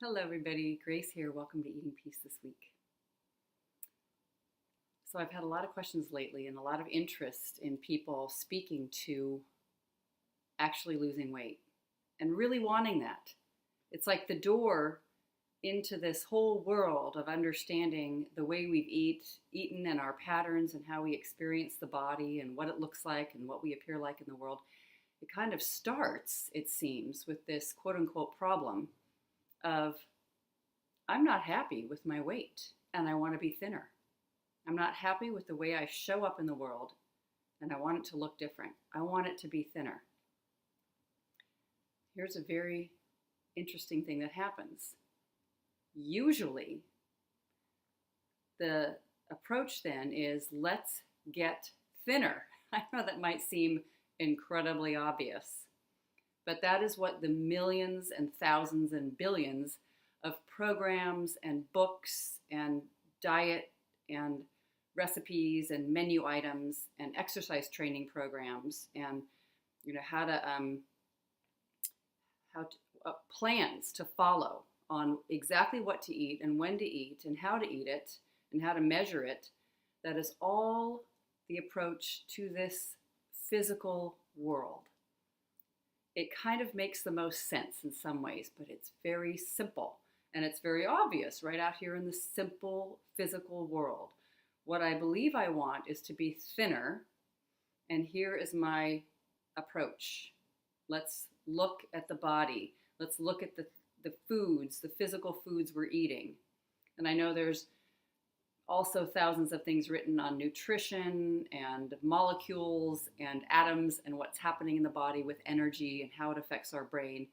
Hello everybody, Grace here. Welcome to Eating Peace this week. So I've had a lot of questions lately and a lot of interest in people speaking to actually losing weight and really wanting that. It's like the door into this whole world of understanding the way we've eaten and our patterns and how we experience the body and what it looks like and what we appear like in the world. It kind of starts, it seems, with this quote unquote problem of I'm not happy with my weight and I want to be thinner. I'm not happy with the way I show up in the world and I want it to look different. I want it to be thinner. Here's a very interesting thing that happens. Usually, the approach then is let's get thinner. I know that might seem incredibly obvious, but that is what the millions and thousands and billions of programs and books and diet and recipes and menu items and exercise training programs and plans to follow on exactly what to eat and when to eat and how to eat it and how to measure it. That is all the approach to this physical world. It kind of makes the most sense in some ways, but it's very simple and it's very obvious right out here in the simple physical world. What I believe I want is to be thinner, and here is my approach. Let's look at the body. Let's look at the foods, the physical foods we're eating. And I know there's also thousands of things written on nutrition and molecules and atoms and what's happening in the body with energy and how it affects our brain.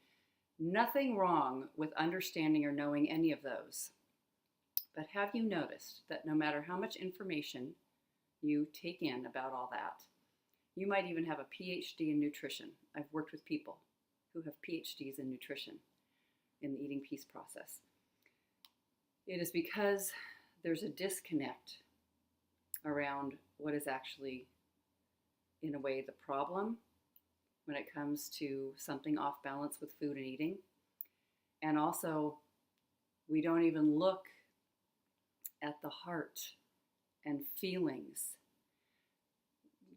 Nothing wrong with understanding or knowing any of those. But have you noticed that no matter how much information you take in about all that, you might even have a PhD in nutrition. I've worked with people who have PhDs in nutrition in the Eating Peace process. It is because there's a disconnect around what is actually, in a way, the problem when it comes to something off balance with food and eating. And also, we don't even look at the heart and feelings.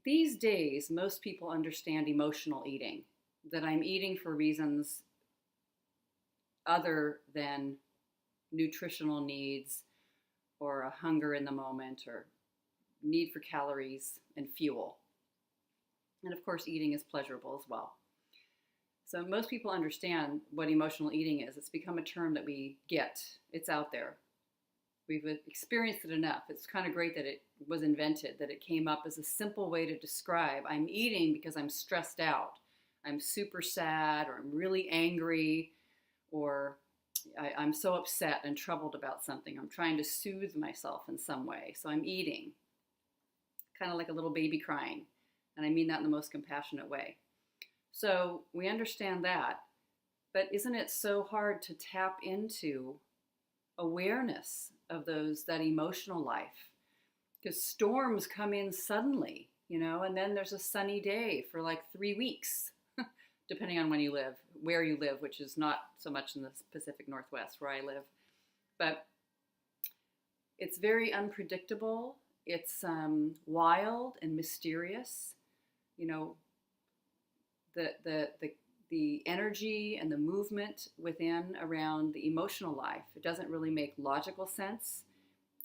These days, most people understand emotional eating, that I'm eating for reasons other than nutritional needs or a hunger in the moment or need for calories and fuel. And of course, eating is pleasurable as well. So most people understand what emotional eating is. It's become a term that we get. It's out there. We've experienced it enough. It's kind of great that it was invented, that it came up as a simple way to describe I'm eating because I'm stressed out. I'm super sad, or I'm really angry, or I'm so upset and troubled about something. I'm trying to soothe myself in some way. So I'm eating, kind of like a little baby crying. And I mean that in the most compassionate way. So we understand that, but isn't it so hard to tap into awareness of that emotional life? Because storms come in suddenly, and then there's a sunny day for like 3 weeks, depending on where you live, which is not so much in the Pacific Northwest where I live. But it's very unpredictable. It's wild and mysterious. The energy and the movement around the emotional life, it doesn't really make logical sense.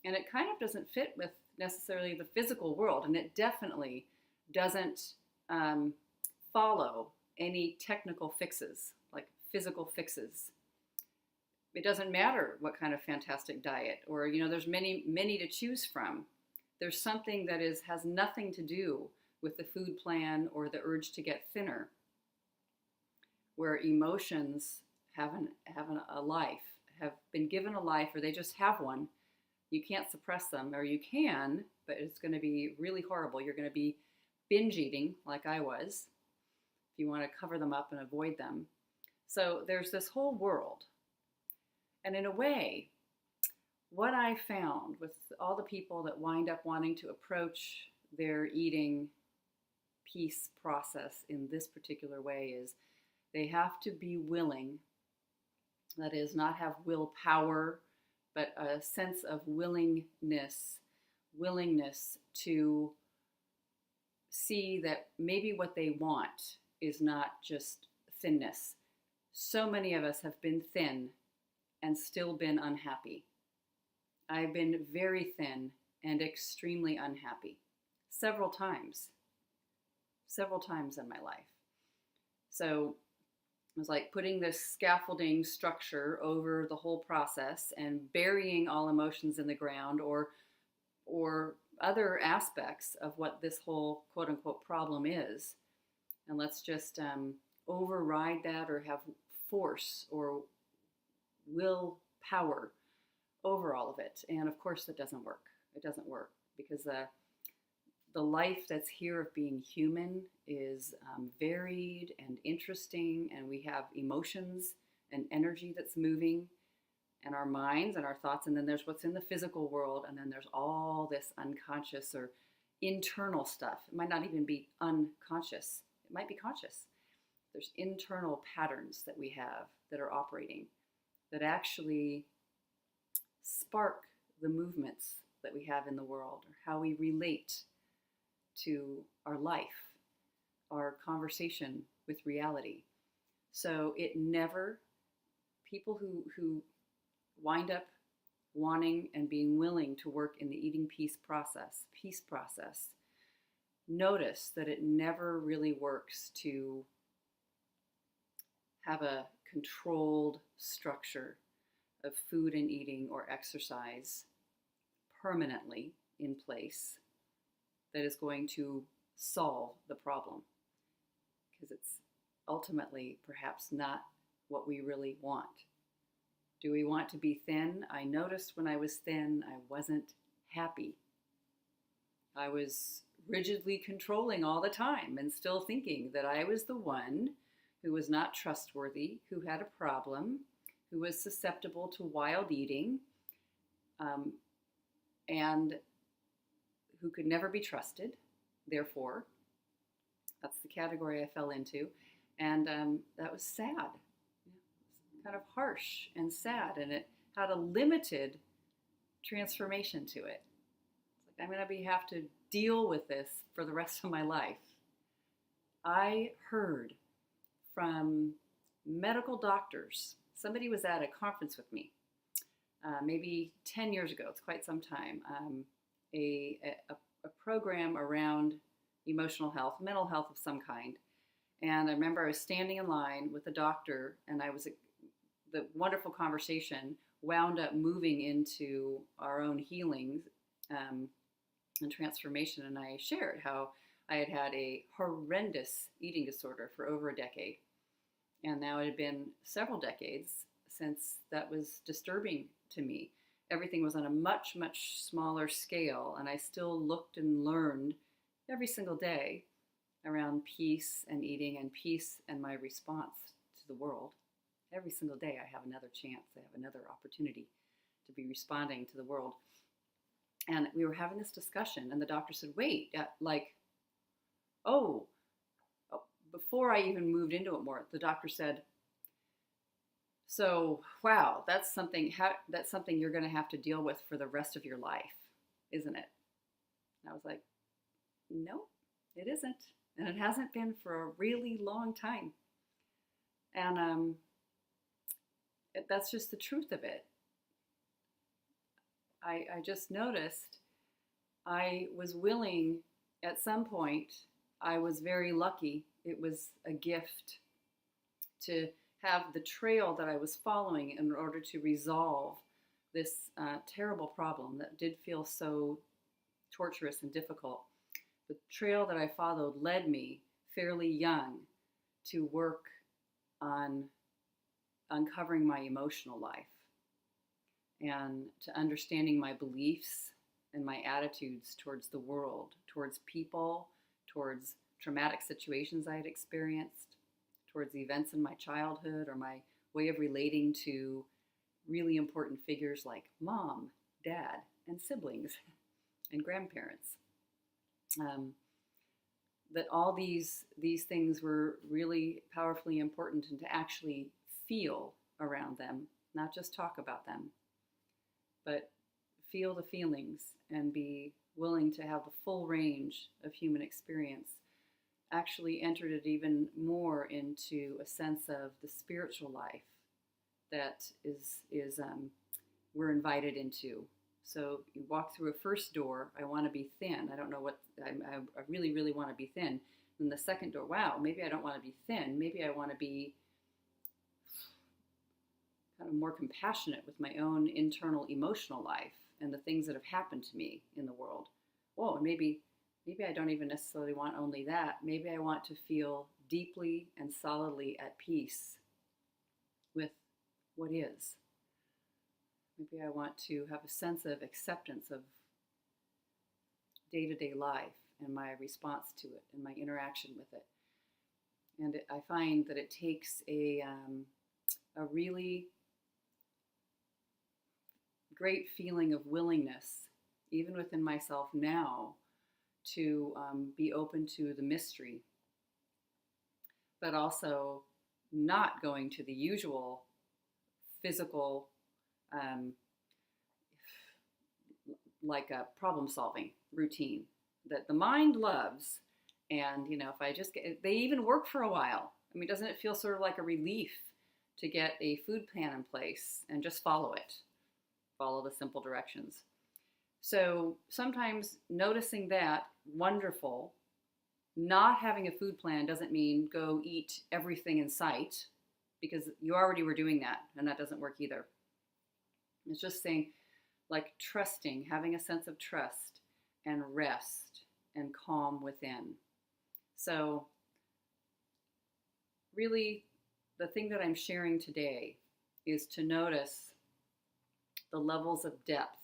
And it kind of doesn't fit with necessarily the physical world. And it definitely doesn't follow any technical fixes, like physical fixes. It doesn't matter what kind of fantastic diet, or, there's many, many to choose from. There's something that has nothing to do with the food plan or the urge to get thinner, where emotions have a life, have been given a life, or they just have one. You can't suppress them, or you can, but it's going to be really horrible. You're going to be binge eating like I was, if you want to cover them up and avoid them. So there's this whole world. And in a way, what I found with all the people that wind up wanting to approach their eating peace process in this particular way is they have to be willing That is, not have willpower, but a sense of willingness to see that maybe what they want is not just thinness. So many of us have been thin and still been unhappy. I've been very thin and extremely unhappy several times in my life. So it was like putting this scaffolding structure over the whole process and burying all emotions in the ground, or other aspects of what this whole quote unquote problem is. And let's just override that, or have force or willpower over all of it. And of course that doesn't work. It doesn't work, because the life that's here of being human is varied and interesting, and we have emotions and energy that's moving, and our minds and our thoughts, and then there's what's in the physical world, and then there's all this unconscious or internal stuff. It might not even be unconscious. It might be conscious. There's internal patterns that we have that are operating that actually spark the movements that we have in the world, or how we relate to our life, our conversation with reality. So people who wind up wanting and being willing to work in the eating peace process, notice that it never really works to have a controlled structure of food and eating or exercise permanently in place that is going to solve the problem, because it's ultimately perhaps not what we really want. Do we want to be thin? I noticed when I was thin, I wasn't happy. I was rigidly controlling all the time and still thinking that I was the one who was not trustworthy, who had a problem, who was susceptible to wild eating, and who could never be trusted. Therefore, that's the category I fell into. And that was sad. Kind of harsh and sad, and it had a limited transformation to it. It's like, I'm going to have to deal with this for the rest of my life. I heard from medical doctors. Somebody was at a conference with me, maybe 10 years ago. It's quite some time. A program around emotional health, mental health of some kind. And I remember I was standing in line with a doctor, and the wonderful conversation wound up moving into our own healing and transformation. And I shared how I had had a horrendous eating disorder for over a decade. And now it had been several decades since that was disturbing to me. Everything was on a much, much smaller scale, and I still looked and learned every single day around peace and eating, and peace and my response to the world. Every single day I have another chance, I have another opportunity to be responding to the world. And we were having this discussion, and the doctor said, wait, before I even moved into it more, the doctor said, so, wow, that's something you're going to have to deal with for the rest of your life, isn't it? And I was like, no, it isn't. And it hasn't been for a really long time. And that's just the truth of it. I just noticed I was willing, at some point, I was very lucky. It was a gift to have the trail that I was following in order to resolve this terrible problem that did feel so torturous and difficult. The trail that I followed led me fairly young to work on uncovering my emotional life and to understanding my beliefs and my attitudes towards the world, towards people, towards traumatic situations I had experienced, towards events in my childhood, or my way of relating to really important figures like mom, dad, and siblings and grandparents. That all these things were really powerfully important, and to actually feel around them, not just talk about them, but feel the feelings and be willing to have the full range of human experience, actually entered it even more into a sense of the spiritual life that is we're invited into. So you walk through a first door, I want to be thin. I don't know what, I really, really want to be thin. And the second door, wow, maybe I don't want to be thin. Maybe I want to be kind of more compassionate with my own internal emotional life and the things that have happened to me in the world. Whoa, maybe I don't even necessarily want only that. Maybe I want to feel deeply and solidly at peace with what is. Maybe I want to have a sense of acceptance of day-to-day life and my response to it and my interaction with it. And I find that it takes a really great feeling of willingness, even within myself now, to be open to the mystery, but also not going to the usual physical, like a problem-solving routine that the mind loves. And, you know, if I just get, they even work for a while. I mean, doesn't it feel sort of like a relief to get a food plan in place and just follow it? Follow the simple directions. So sometimes noticing that, wonderful. Not having a food plan doesn't mean go eat everything in sight, because you already were doing that, and that doesn't work either. It's just saying, like, trusting, having a sense of trust and rest and calm within. So really, the thing that I'm sharing today is to notice the levels of depth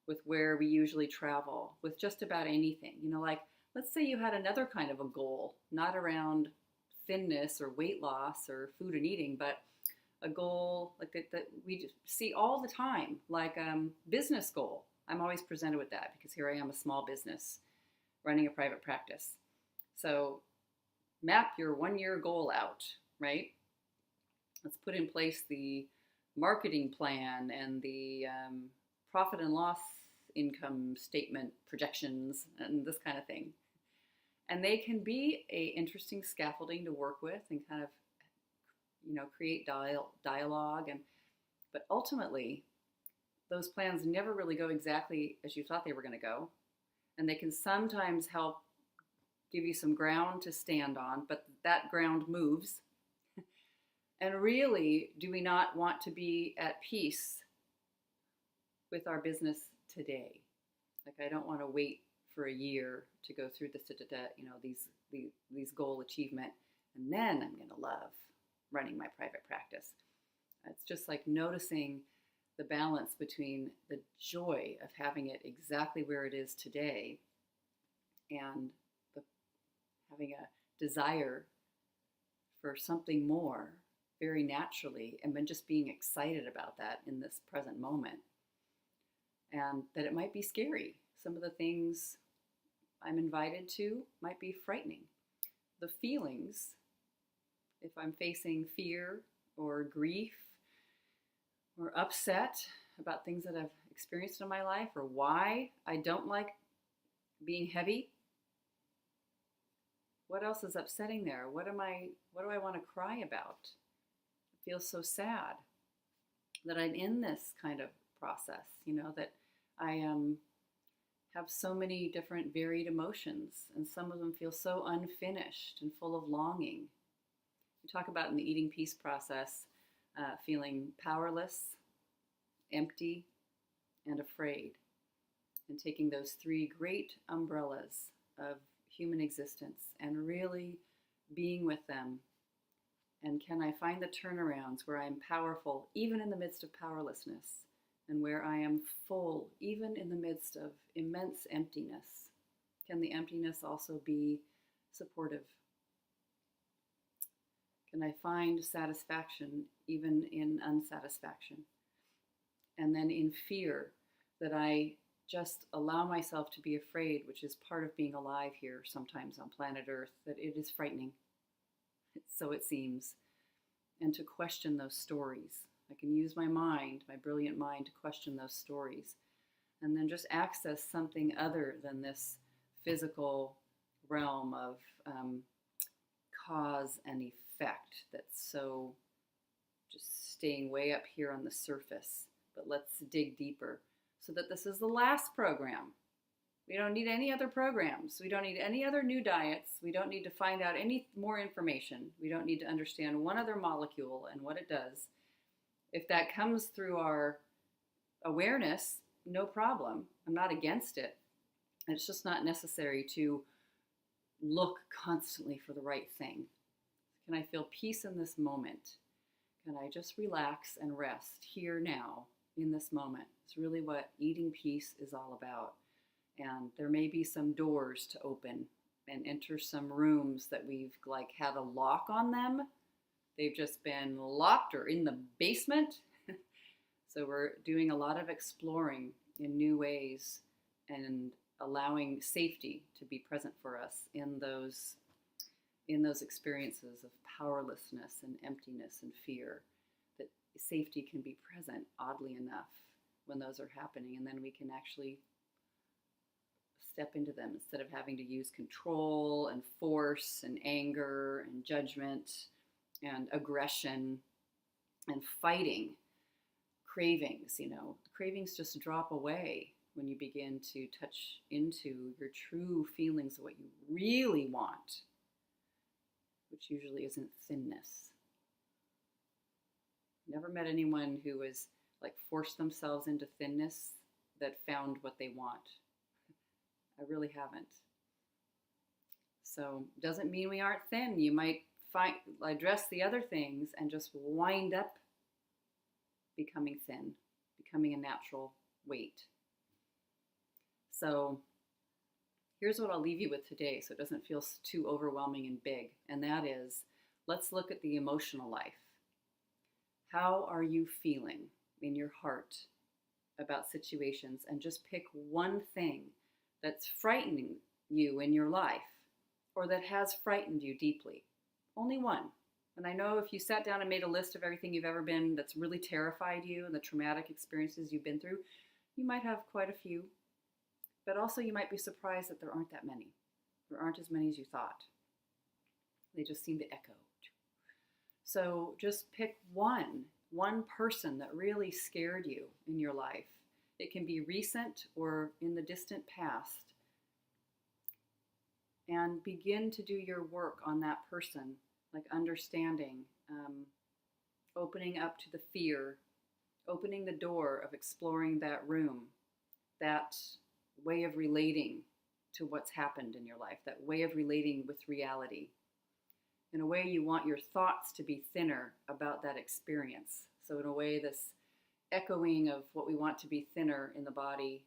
with where we usually travel with just about anything. You know, like, let's say you had another kind of a goal, not around thinness or weight loss or food and eating, but a goal like that we see all the time, like business goal. I'm always presented with that because here I am, a small business running a private practice. So map your 1 year goal out, right? Let's put in place the marketing plan and the profit and loss income statement projections and this kind of thing. And they can be a interesting scaffolding to work with and kind of, you know, create dialogue. But ultimately, those plans never really go exactly as you thought they were going to go. And they can sometimes help give you some ground to stand on, but that ground moves. And really, do we not want to be at peace with our business today? Like, I don't want to wait for a year to go through this, you know, these goal achievement, and then I'm going to love running my private practice. It's just like noticing the balance between the joy of having it exactly where it is today and having a desire for something more very naturally, and then just being excited about that in this present moment. And that it might be scary. Some of the things I'm invited to might be frightening. The feelings, if I'm facing fear or grief or upset about things that I've experienced in my life, or why I don't like being heavy, what else is upsetting there? What do I want to cry about? It feels so sad that I'm in this kind of process, you know, that I have so many different varied emotions, and some of them feel so unfinished and full of longing. We talk about in the eating peace process, feeling powerless, empty, and afraid, and taking those three great umbrellas of human existence and really being with them. And can I find the turnarounds where I'm powerful even in the midst of powerlessness, and where I am full even in the midst of immense emptiness? Can the emptiness also be supportive? Can I find satisfaction even in unsatisfaction? And then in fear, that I just allow myself to be afraid, which is part of being alive here sometimes on planet Earth, that it is frightening. So it seems. and to question those stories. I can use my mind, my brilliant mind, to question those stories. And then just access something other than this physical realm of cause and effect that's so just staying way up here on the surface. But let's dig deeper so that this is the last program. We don't need any other programs. We don't need any other new diets. We don't need to find out any more information. We don't need to understand one other molecule and what it does. If that comes through our awareness, no problem. I'm not against it. It's just not necessary to look constantly for the right thing. Can I feel peace in this moment? Can I just relax and rest here now in this moment? It's really what eating peace is all about. And there may be some doors to open and enter some rooms that we've like had a lock on them. They've just been locked or in the basement. So we're doing a lot of exploring in new ways and allowing safety to be present for us in those experiences of powerlessness and emptiness and fear. That safety can be present, oddly enough, when those are happening, and then we can actually step into them instead of having to use control and force and anger and judgment and aggression and fighting. Cravings, cravings just drop away when you begin to touch into your true feelings of what you really want, which usually isn't thinness. Never met anyone who was like forced themselves into thinness that found what they want. I really haven't. So doesn't mean we aren't thin. You might address the other things and just wind up becoming thin, becoming a natural weight. So here's what I'll leave you with today so it doesn't feel too overwhelming and big. And that is, let's look at the emotional life. How are you feeling in your heart about situations? And just pick one thing that's frightening you in your life or that has frightened you deeply. Only one. And I know if you sat down and made a list of everything you've ever been that's really terrified you and the traumatic experiences you've been through, you might have quite a few. But also you might be surprised that there aren't that many. There aren't as many as you thought. They just seem to echo. So just pick one person that really scared you in your life. It can be recent or in the distant past. And begin to do your work on that person, like understanding, opening up to the fear, opening the door of exploring that room, that way of relating to what's happened in your life, that way of relating with reality. In a way, you want your thoughts to be thinner about that experience. So in a way, this echoing of what we want to be thinner in the body,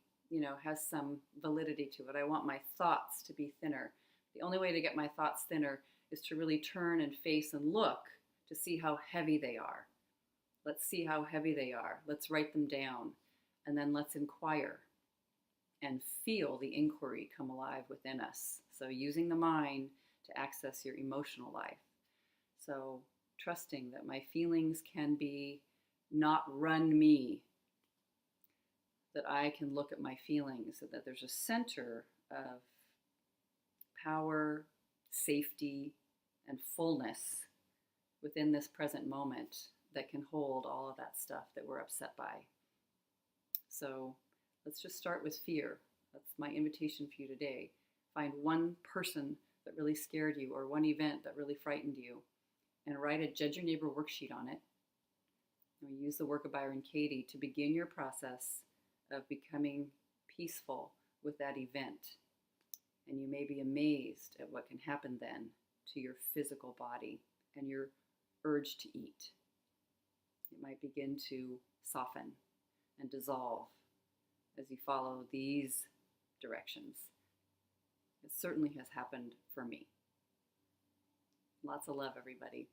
has some validity to it. I want my thoughts to be thinner. The only way to get my thoughts thinner is to really turn and face and look to see how heavy they are. Let's see how heavy they are. Let's write them down. And then let's inquire and feel the inquiry come alive within us. So using the mind to access your emotional life. So trusting that my feelings can be not run me, that I can look at my feelings, that there's a center of power, safety, and fullness within this present moment that can hold all of that stuff that we're upset by. So let's just start with fear. That's my invitation for you today. Find one person that really scared you or one event that really frightened you and write a Judge Your Neighbor worksheet on it. And we use the work of Byron Katie to begin your process of becoming peaceful with that event. And you may be amazed at what can happen then to your physical body and your urge to eat. It might begin to soften and dissolve as you follow these directions. It certainly has happened for me. Lots of love, everybody.